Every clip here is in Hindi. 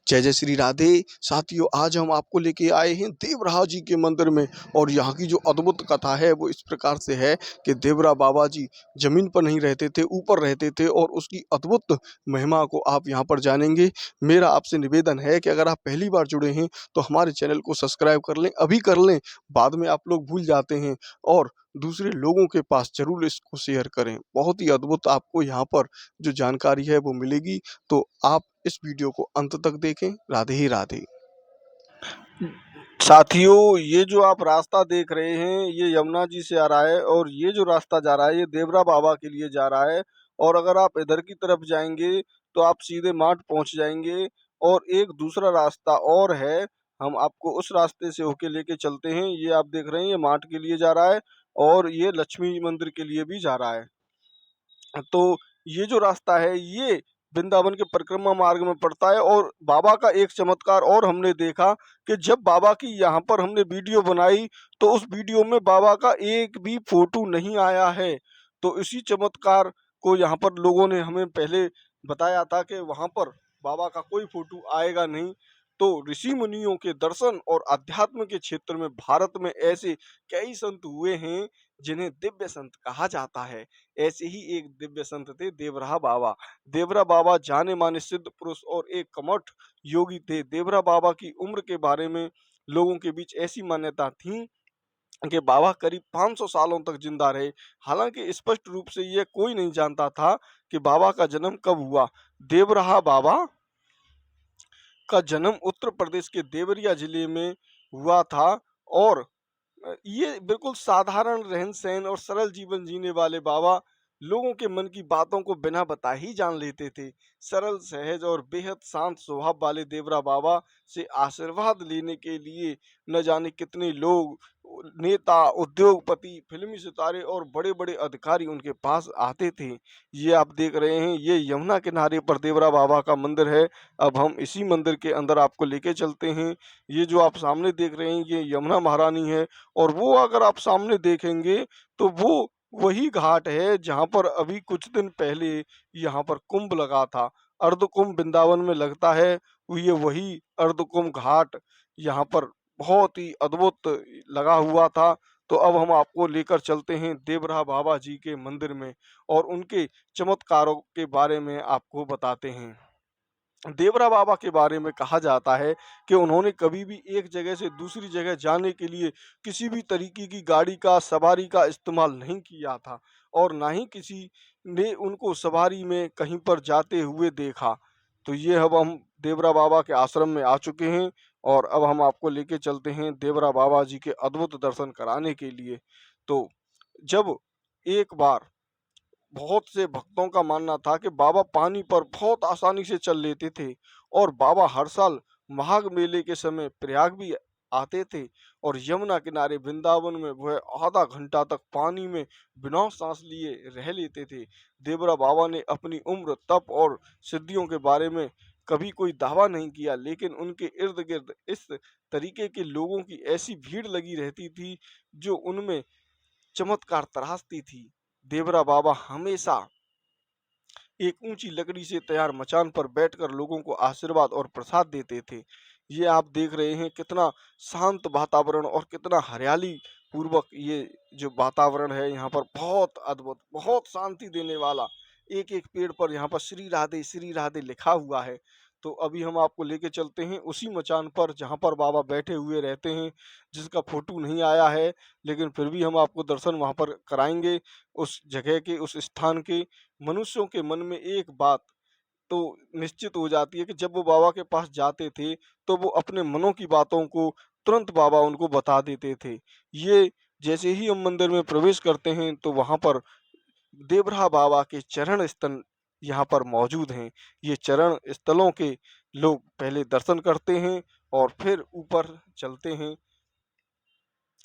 जय जय श्री राधे। साथियों, आज हम आपको लेके आए हैं देवराहा जी के मंदिर में। और यहाँ की जो अद्भुत कथा है वो इस प्रकार से है कि देवरा बाबा जी जमीन पर नहीं रहते थे, ऊपर रहते थे, और उसकी अद्भुत महिमा को आप यहाँ पर जानेंगे। मेरा आपसे निवेदन है कि अगर आप पहली बार जुड़े हैं तो हमारे चैनल को सब्सक्राइब कर लें, अभी कर लें, बाद में आप लोग भूल जाते हैं। और दूसरे लोगों के पास जरूर इसको शेयर करें। बहुत ही अद्भुत आपको यहाँ पर जो जानकारी है वो मिलेगी। तो आप इस वीडियो को अंत तक देखें। राधे ही राधे। साथियों, ये जो आप रास्ता देख रहे हैं ये यमुना जी से आ रहा है और ये जो रास्ता जा रहा है ये देवरा बाबा के लिए जा रहा है। और अगर आप इधर की तरफ जाएंगे तो आप सीधे माठ पहुंच जाएंगे। और एक दूसरा रास्ता और है, हम आपको उस रास्ते से होके लेके चलते हैं। ये आप देख रहे हैं ये माठ के लिए जा रहा है और ये लक्ष्मी मंदिर के लिए भी जा रहा है। तो ये जो रास्ता है ये वृंदावन के परिक्रमा मार्ग में पड़ता है। और बाबा का एक चमत्कार और हमने देखा कि जब बाबा की यहाँ पर हमने वीडियो बनाई तो उस वीडियो में बाबा का एक भी फोटो नहीं आया है। तो इसी चमत्कार को यहाँ पर लोगों ने हमें पहले बताया था कि वहाँ पर बाबा का कोई फोटो आएगा नहीं। तो ऋषि मुनियों के दर्शन और अध्यात्म के क्षेत्र में भारत में ऐसे कई संत हुए हैं जिन्हें दिव्य संत कहा जाता है। ऐसे ही एक दिव्य संत थे देवराहा बाबा। देवरा बाबा जाने माने सिद्ध पुरुष और एक कमठ योगी थे। देवरा बाबा की उम्र के बारे में लोगों के बीच ऐसी मान्यता थी कि बाबा करीब 500 सालों तक जिंदा रहे। हालांकि स्पष्ट रूप से यह कोई नहीं जानता था कि बाबा का जन्म कब हुआ। देवराहा बाबा का जन्म उत्तर प्रदेश के देवरिया जिले में हुआ था। और ये बिल्कुल साधारण रहन-सहन और सरल जीवन जीने वाले बाबा लोगों के मन की बातों को बिना बताए ही जान लेते थे। सरल, सहज और बेहद शांत स्वभाव वाले देवरा बाबा से आशीर्वाद लेने के लिए न जाने कितने लोग, नेता, उद्योगपति, फिल्मी सितारे और बड़े-बड़े अधिकारी उनके पास आते थे। ये आप देख रहे हैं ये यमुना किनारे पर देवरा बाबा का मंदिर है। अब हम इसी मंदिर के अंदर आपको लेके चलते हैं। ये जो आप सामने देख रहे हैं ये यमुना महारानी है। और वो अगर आप सामने देखेंगे तो वो वही घाट है जहाँ पर अभी कुछ दिन पहले यहाँ पर कुंभ लगा था। अर्ध कुंभ वृंदावन में लगता है, ये वही अर्ध कुंभ घाट यहाँ पर बहुत ही अद्भुत लगा हुआ था। तो अब हम आपको लेकर चलते हैं देवराहा बाबा जी के मंदिर में और उनके चमत्कारों के बारे में आपको बताते हैं। देवरा बाबा के बारे में कहा जाता है कि उन्होंने कभी भी एक जगह से दूसरी जगह जाने के लिए किसी भी तरीके की गाड़ी का, सवारी का इस्तेमाल नहीं किया था और ना ही किसी ने उनको सवारी में कहीं पर जाते हुए देखा। तो ये अब हम देवरा बाबा के आश्रम में आ चुके हैं और अब हम आपको लेके चलते हैं देवरा बाबा जी के अद्भुत दर्शन कराने के लिए। तो जब एक बार बहुत से भक्तों का मानना था कि बाबा पानी पर बहुत आसानी से चल लेते थे और बाबा हर साल माघ मेले के समय प्रयाग भी आते थे और यमुना किनारे वृंदावन में वह आधा घंटा तक पानी में बिना सांस लिए रह लेते थे। देवरा बाबा ने अपनी उम्र, तप और सिद्धियों के बारे में कभी कोई दावा नहीं किया, लेकिन उनके इर्द गिर्द इस तरीके के लोगों की ऐसी भीड़ लगी रहती थी जो उनमें चमत्कार तराशती थी। देवरा बाबा हमेशा एक ऊंची लकड़ी से तैयार मचान पर बैठकर लोगों को आशीर्वाद और प्रसाद देते थे। ये आप देख रहे हैं कितना शांत वातावरण और कितना हरियाली पूर्वक ये जो वातावरण है यहाँ पर बहुत अद्भुत, बहुत शांति देने वाला। एक एक पेड़ पर यहाँ पर श्री राधे लिखा हुआ है। तो अभी हम आपको लेके चलते हैं उसी मचान पर जहाँ पर बाबा बैठे हुए रहते हैं, जिसका फोटो नहीं आया है, लेकिन फिर भी हम आपको दर्शन वहाँ पर कराएंगे। उस जगह के, उस स्थान के मनुष्यों के मन में एक बात तो निश्चित हो जाती है कि जब वो बाबा के पास जाते थे तो वो अपने मनों की बातों को तुरंत बाबा उनको बता देते थे। ये जैसे ही हम मंदिर में प्रवेश करते हैं तो वहाँ पर देवराहा बाबा के चरण स्थल यहाँ पर मौजूद हैं। ये चरण स्थलों के लोग पहले दर्शन करते हैं और फिर ऊपर चलते हैं।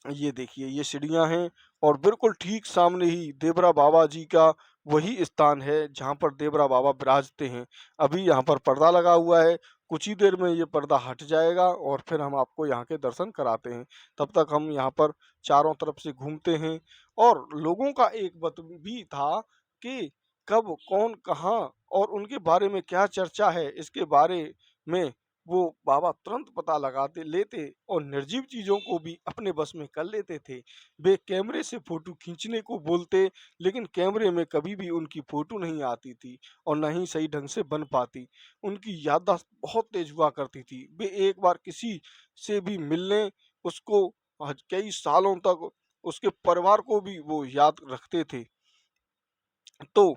ये देखिए ये सीढ़ियाँ हैं और बिल्कुल ठीक सामने ही देवरा बाबा जी का वही स्थान है जहाँ पर देवरा बाबा विराजते हैं। अभी यहाँ पर पर्दा लगा हुआ है, कुछ ही देर में ये पर्दा हट जाएगा और फिर हम आपको यहाँ के दर्शन कराते हैं। तब तक हम यहाँ पर चारों तरफ से घूमते हैं। और लोगों का एक मत भी था कि कब, कौन, कहाँ और उनके बारे में क्या चर्चा है, इसके बारे में वो बाबा तुरंत पता लगाते लेते और निर्जीव चीज़ों को भी अपने बस में कर लेते थे। वे कैमरे से फ़ोटो खींचने को बोलते, लेकिन कैमरे में कभी भी उनकी फ़ोटो नहीं आती थी और ना ही सही ढंग से बन पाती। उनकी याददाश्त बहुत तेज़ हुआ करती थी। वे एक बार किसी से भी मिलने उसको कई सालों तक उसके परिवार को भी वो याद रखते थे। तो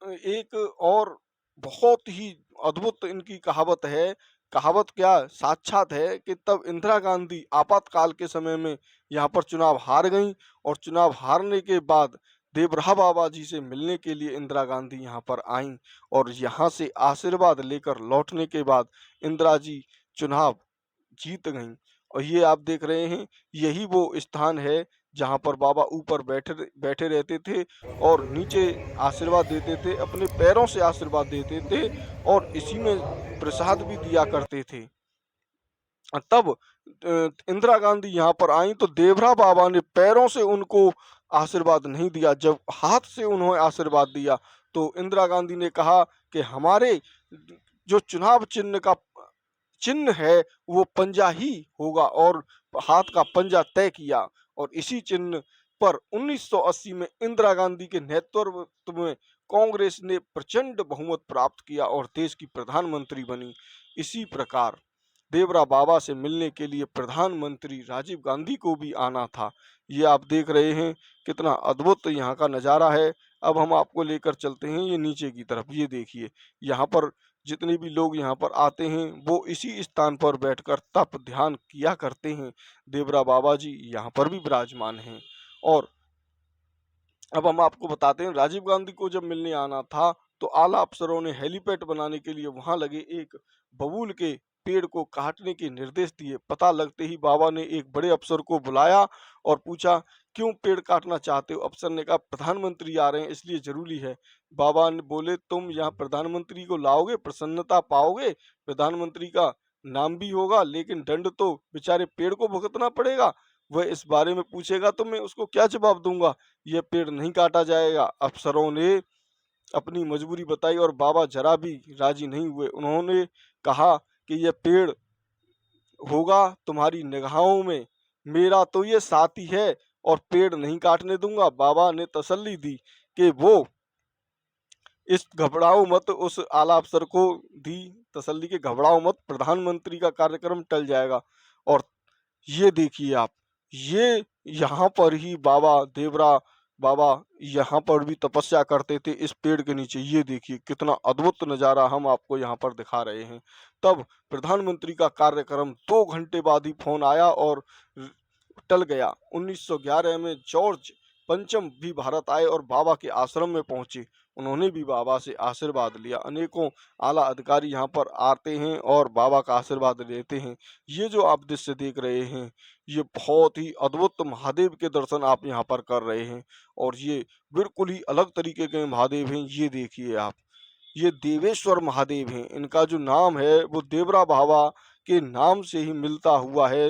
एक और बहुत ही अद्भुत इनकी कहावत है। कहावत क्या साक्षात है कि तब इंदिरा गांधी आपातकाल के समय में यहाँ पर चुनाव हार गईं और चुनाव हारने के बाद देवराहा बाबा जी से मिलने के लिए इंदिरा गांधी यहाँ पर आईं और यहाँ से आशीर्वाद लेकर लौटने के बाद इंदिरा जी चुनाव जीत गईं। और ये आप देख रहे हैं, यही वो स्थान है जहाँ पर बाबा ऊपर बैठे बैठे रहते थे और नीचे आशीर्वाद देते थे, अपने पैरों से आशीर्वाद देते थे और इसी में प्रसाद भी दिया करते थे। तब इंदिरा गांधी यहाँ पर आईं तो देवरा बाबा ने पैरों से उनको आशीर्वाद नहीं दिया। जब हाथ से उन्होंने आशीर्वाद दिया तो इंदिरा गांधी ने कहा कि हमारे जो चुनाव चिन्ह का चिन्ह है वो पंजा ही होगा और हाथ का पंजा तय किया और इसी चिन्ह पर 1980 में इंदिरा गांधी के नेतृत्व में कांग्रेस ने प्रचंड बहुमत प्राप्त किया और देश की प्रधानमंत्री बनी। इसी प्रकार देवरा बाबा से मिलने के लिए प्रधानमंत्री राजीव गांधी को भी आना था। ये आप देख रहे हैं कितना अद्भुत यहाँ का नज़ारा है। अब हम आपको लेकर चलते हैं ये नीचे की तरफ। ये देखिए, यहाँ पर जितने भी लोग यहाँ पर आते हैं वो इसी स्थान पर बैठकर तप ध्यान किया करते हैं। देवरा बाबा जी यहाँ पर भी विराजमान हैं। और अब हम आपको बताते हैं, राजीव गांधी को जब मिलने आना था तो आला अफसरों ने हेलीपैड बनाने के लिए वहां लगे एक बबूल के पेड़ को काटने के निर्देश दिए। पता लगते ही बाबा ने एक बड़े अफसर को बुलाया और पूछा, क्यों पेड़ काटना चाहते हो? अफसर ने कहा, प्रधानमंत्री आ रहे हैं इसलिए जरूरी है। बाबा ने बोले, तुम यहाँ प्रधानमंत्री को लाओगे, प्रसन्नता पाओगे, प्रधानमंत्री का नाम भी होगा, लेकिन दंड तो बेचारे पेड़ को भुगतना पड़ेगा। वह इस बारे में पूछेगा तो मैं उसको क्या जवाब दूंगा? यह पेड़ नहीं काटा जाएगा। अफसरों ने अपनी मजबूरी बताई और बाबा जरा भी राजी नहीं हुए। उन्होंने कहा कि यह पेड़ होगा तुम्हारी निगाहों में, मेरा तो ये साथी है और पेड़ नहीं काटने दूंगा। बाबा ने तसल्ली दी कि वो इस घबराओ मत, उस आला अफसर को दी तसल्ली के घबराओ मत, प्रधानमंत्री का कार्यक्रम टल जाएगा। और ये देखिए आप, ये यहाँ पर ही बाबा देवरा बाबा यहाँ पर भी तपस्या करते थे इस पेड़ के नीचे। ये देखिए कितना अद्भुत नज़ारा हम आपको यहाँ पर दिखा रहे हैं। तब प्रधानमंत्री का कार्यक्रम 2 घंटे बाद ही फोन आया और टल गया। 1911 में जॉर्ज पंचम भी भारत आए और बाबा के आश्रम में पहुंचे। उन्होंने भी बाबा से आशीर्वाद लिया। अनेकों आला अधिकारी यहाँ पर आते हैं और बाबा का आशीर्वाद लेते हैं। ये जो आप दृश्य देख रहे हैं, ये बहुत ही अद्भुत महादेव के दर्शन आप यहाँ पर कर रहे हैं और ये बिल्कुल ही अलग तरीके के महादेव हैं। ये देखिए आप, ये देवेश्वर महादेव हैं। इनका जो नाम है वो देवरा बाबा के नाम से ही मिलता हुआ है,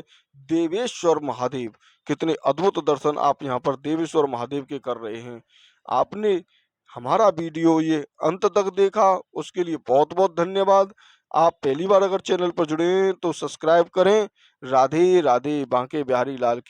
देवेश्वर महादेव। कितने अद्भुत दर्शन आप यहाँ पर देवेश्वर महादेव के कर रहे हैं। आपने हमारा वीडियो ये अंत तक देखा उसके लिए बहुत बहुत धन्यवाद। आप पहली बार अगर चैनल पर जुड़े हैं तो सब्सक्राइब करें। राधे राधे, बांके बिहारी लाल की।